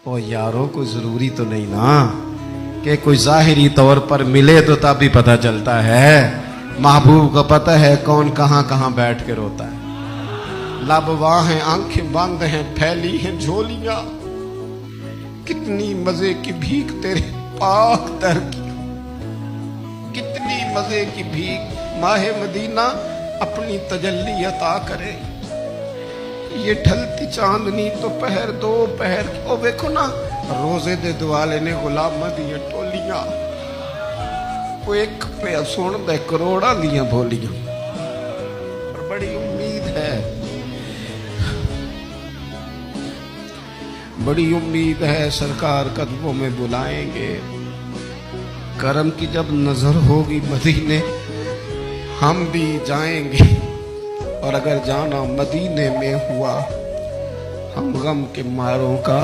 ओ यारों को जरूरी तो नहीं ना कि कोई जाहिरी तौर पर मिले तो तब भी पता चलता है। महबूब को पता है कौन कहाँ कहाँ बैठ के रोता है। लब वाह हैं, आंखें बंद हैं, फैली हैं झोलियां, कितनी मजे की भीख तेरे पाक दर की, कितनी मजे की भीख। माहे मदीना अपनी तजल्ली अता करे। ये ढलती चांदनी तो पहर दो पहर, ओ देखो ना रोजे दे दुआले ने गुलामां दियां टोलियां, वो एक पे सुन दे करोड़ां दियां बोलियां। और बड़ी उम्मीद है, बड़ी उम्मीद है सरकार कदमों में बुलाएंगे। करम की जब नजर होगी मदीने हम भी जाएंगे, और अगर जाना मदीने में हुआ हम गम के मारों का